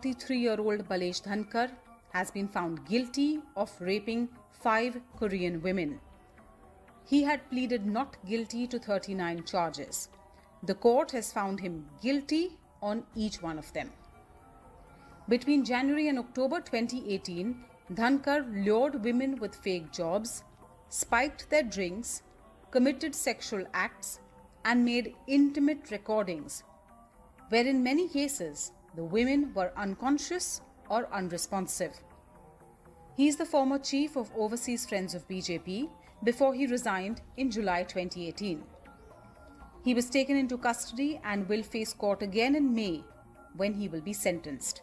43-year-old Balesh Dhankar has been found guilty of raping 5 Korean women. He had pleaded not guilty to 39 charges. The court has found him guilty on each one of them. Between January and October 2018, Dhankar lured women with fake jobs, spiked their drinks, committed sexual acts, and made intimate recordings, where in many cases the women were unconscious or unresponsive. He is the former chief of Overseas Friends of BJP before he resigned in July 2018. He was taken into custody and will face court again in May, when he will be sentenced.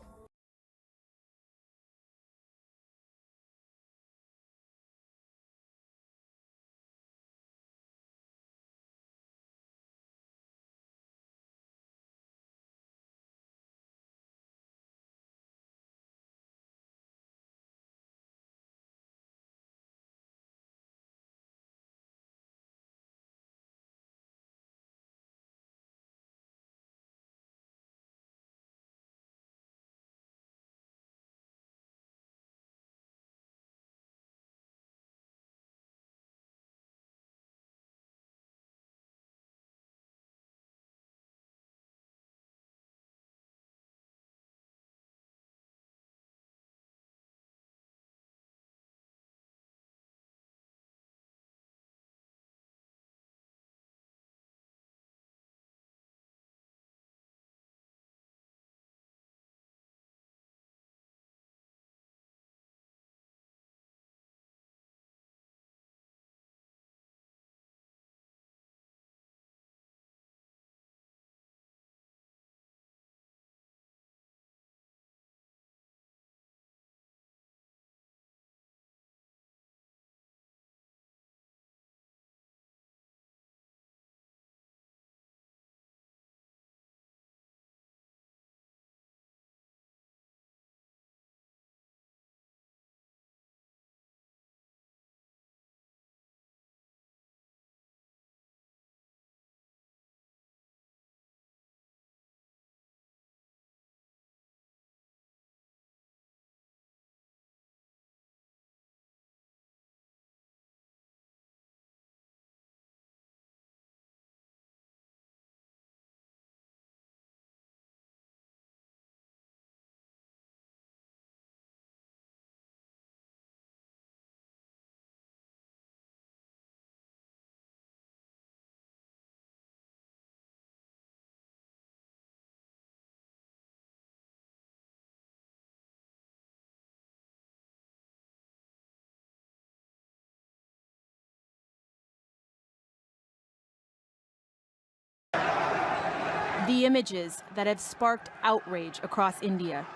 The images that have sparked outrage across India.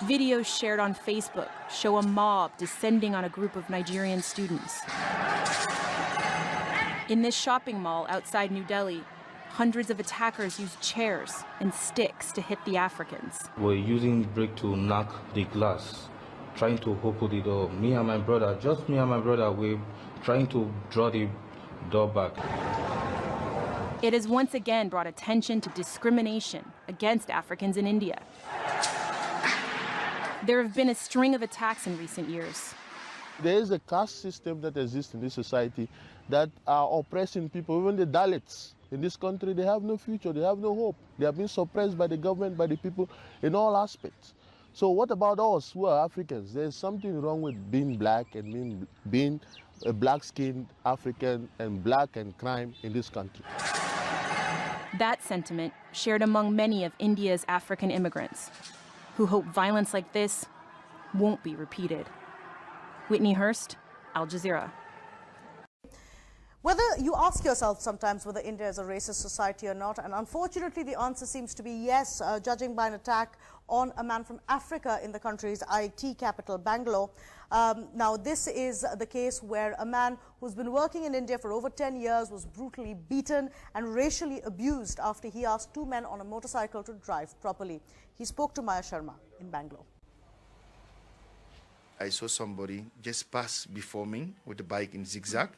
Videos shared on Facebook show a mob descending on a group of Nigerian students. In this shopping mall outside New Delhi, hundreds of attackers used chairs and sticks to hit the Africans. We're using brick to knock the glass, trying to open the door. Me and my brother, just me and my brother, we're trying to draw the door back. It has once again brought attention to discrimination against Africans in India. There have been a string of attacks in recent years. There is a caste system that exists in this society that are oppressing people, even the Dalits. In this country, they have no future, they have no hope. They have been suppressed by the government, by the people, in all aspects. So what about us who are Africans? There's something wrong with being black and being a black-skinned African and black and crime in this country. That sentiment shared among many of India's African immigrants, who hope violence like this won't be repeated. Whitney Hurst, Al Jazeera. Whether you ask yourself sometimes whether India is a racist society or not, and unfortunately the answer seems to be yes, judging by an attack on a man from Africa in the country's IT capital, Bangalore. Now, this is the case where a man who's been working in India for over 10 years was brutally beaten and racially abused after he asked two men on a motorcycle to drive properly. He spoke to Maya Sharma in Bangalore. I saw somebody just pass before me with a bike in zigzag.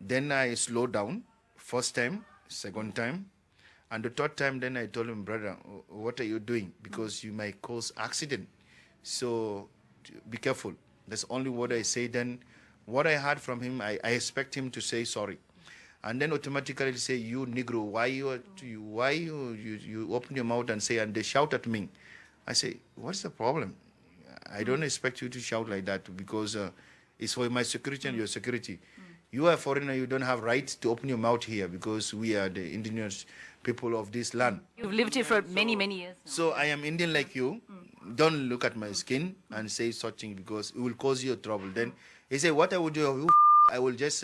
Then I slowed down, first time, second time, and the third time then I told him, brother, what are you doing? Because you might cause accident. So be careful. That's only what I say. Then what I heard from him, I expect him to say sorry. And then automatically say, you Negro, why you open your mouth and say, and they shout at me. I say, what's the problem? I don't expect you to shout like that because it's for my security and your security. You are a foreigner, you don't have right to open your mouth here because we are the indigenous people of this land. You've lived here for many, many years now. So I am Indian like you. Don't look at my skin and say such thing because it will cause you trouble. Then he said, what I will do, I will just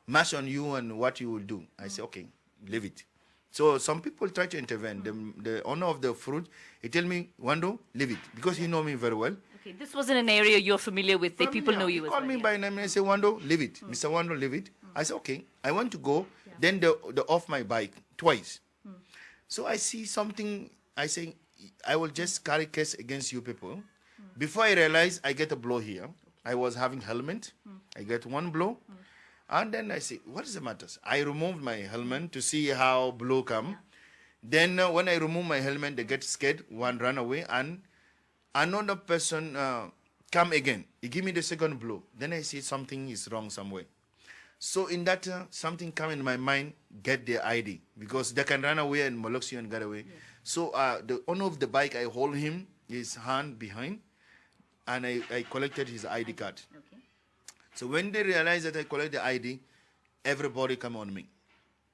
mash on you and what you will do. I say, okay, leave it. So some people try to intervene. The owner of the fruit, he tell me, Wando, leave it because he know me very well. Okay, this wasn't an area you're familiar with. The people know you as well. Call me by name and I say, Wando, leave it. Mr. Wando, leave it. I say, okay, I want to go. Then they off my bike twice. So I see something, I say, I will just carry case against you people. Before I realize, I get a blow here. I was having helmet. I get one blow. And then I say, what is the matter? I removed my helmet to see how blow come. Then when I remove my helmet, they get scared. One run away and another person come again. He give me the second blow. Then I see something is wrong somewhere. So in that, something come in my mind, get their ID. Because they can run away and molest you and get away. Yeah. So the owner of the bike, I hold him, his hand behind, and I collected his ID card. Okay. So when they realize that I collect the ID, everybody come on me.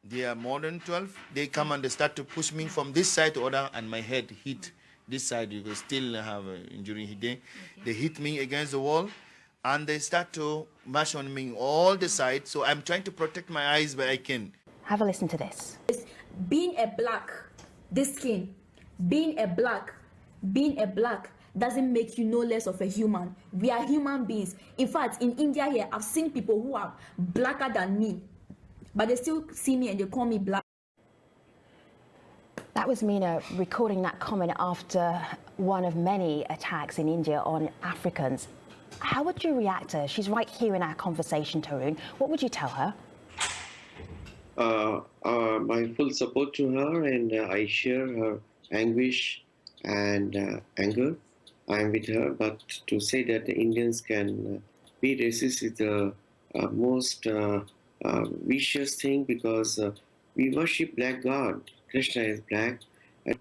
They are more than 12. They come and they start to push me from this side to other, and my head hit this side. You can still have an injury here. Okay. They hit me against the wall, and they start to mash on me all the sides. So I'm trying to protect my eyes, but I can. Have a listen to this. Being a black, this skin, being a black doesn't make you no less of a human. We are human beings. In fact, in India here, I've seen people who are blacker than me, but they still see me and they call me black. That was Meena recording that comment after one of many attacks in India on Africans. How would you react to her? She's right here in our conversation, Tarun. What would you tell her? My full support to her, and I share her anguish and anger. I am with her, but to say that the Indians can be racist is the most vicious thing, because we worship black God. Krishna is black. And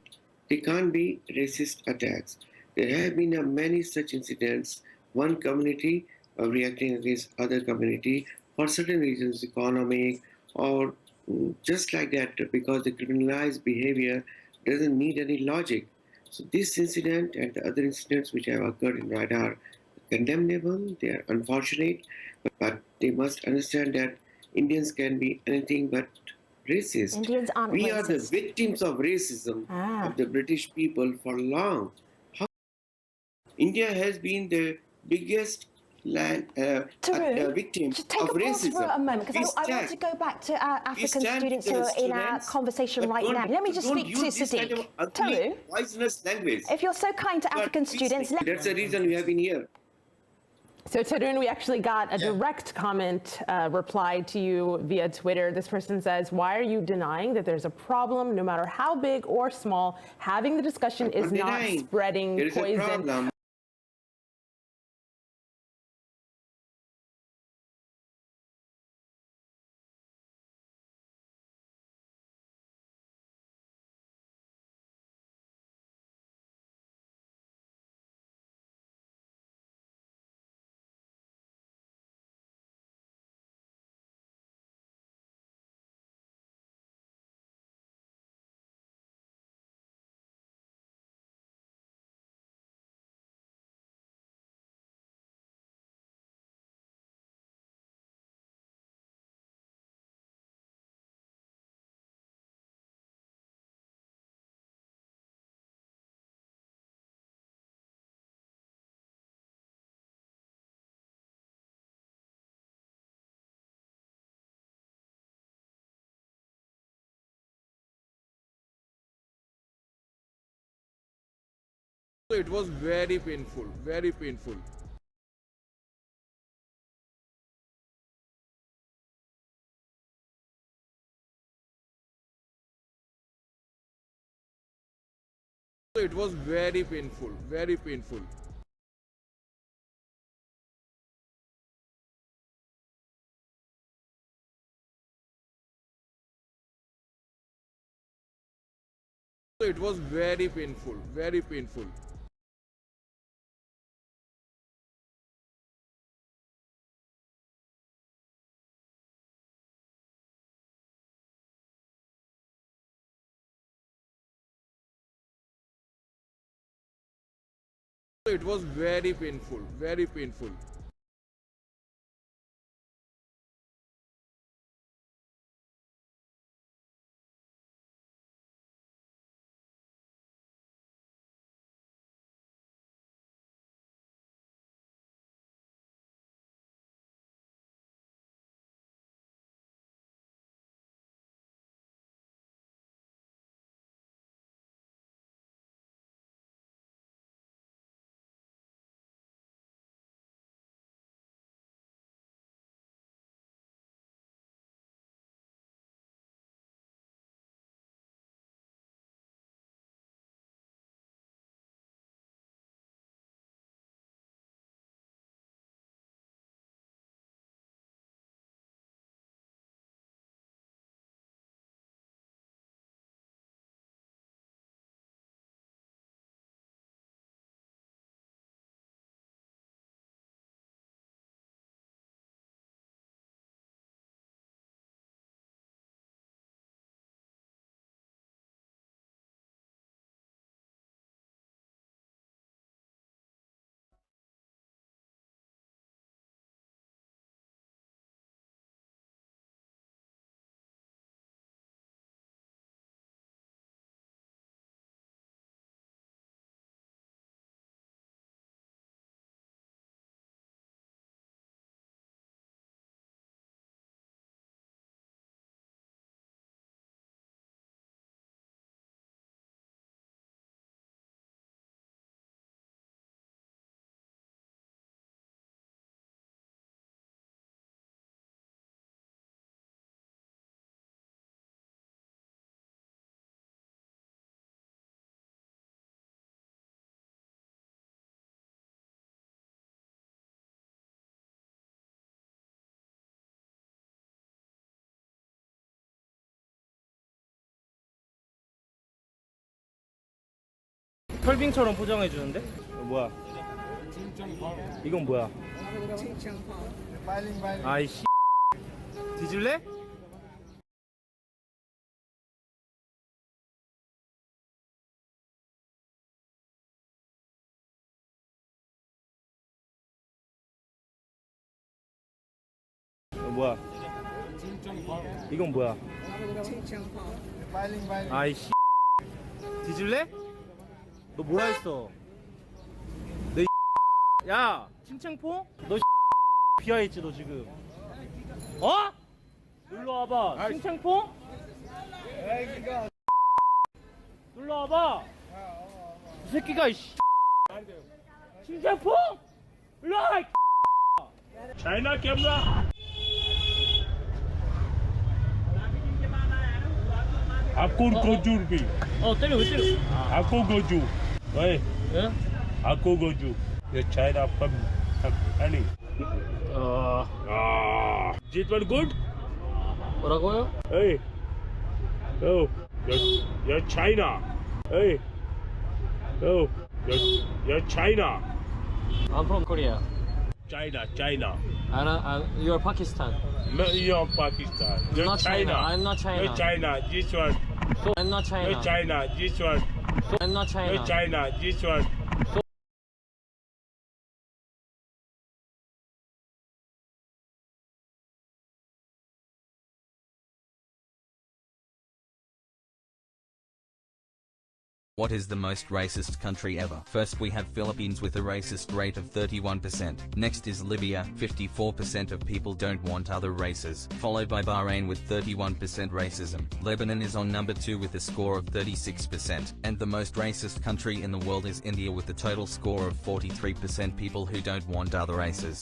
they can't be racist attacks. There have been many such incidents. One community reacting against other community for certain reasons, economic or just like that, because the criminalized behavior doesn't need any logic. So this incident and the other incidents which have occurred in Rada are condemnable. They are unfortunate, but they must understand that Indians can be anything but racist. Indians aren't we racist. are the victims of racism of the British people for long. India has been the biggest victim just take of a pause racism. for a moment, because I want to go back to our African students who are in our conversation right now. Let me just speak to Sadiq. Tarun, poisonous language. if you're so kind to African students... That's the reason we have been here. So Tarun, we actually got a direct comment replied to you via Twitter. This person says, why are you denying that there's a problem, no matter how big or small? Having the discussion is not spreading poison. So it was very painful, very painful. So it was very painful, very painful. So it was very painful, very painful. So it was very painful, very painful. 털빙처럼 포장해 주는데? 뭐야? 이건 뭐야? 아이씨. 뒤질래? 뭐야? 이건 뭐야? 아이씨. 뒤질래? 너 뭐라 했어? 내 야, 칭칭포? 너 비하했지 너 지금? 어? 놀러 와봐. 칭칭포? 놀러 와봐. 이 새끼가 이씨. 칭칭포? 놀러 와. China camera आपको गोजू भी 때려 왜 때려? आपको गोजू ओए 예? आपको गोजू ये China पम any Is it one good? 뭐라고요? Hey oh you're China hey oh you're China I'm from Korea. China You're Pakistan. no you're Pakistan you're not China. I'm not China. you're China this one So I'm not China. you're China this one So I'm not China. you're China this one What is the most racist country ever? First we have Philippines with a racist rate of 31%. Next is Libya, 54% of people don't want other races. Followed by Bahrain with 31% racism. Lebanon is on number 2 with a score of 36%. And the most racist country in the world is India with a total score of 43% people who don't want other races.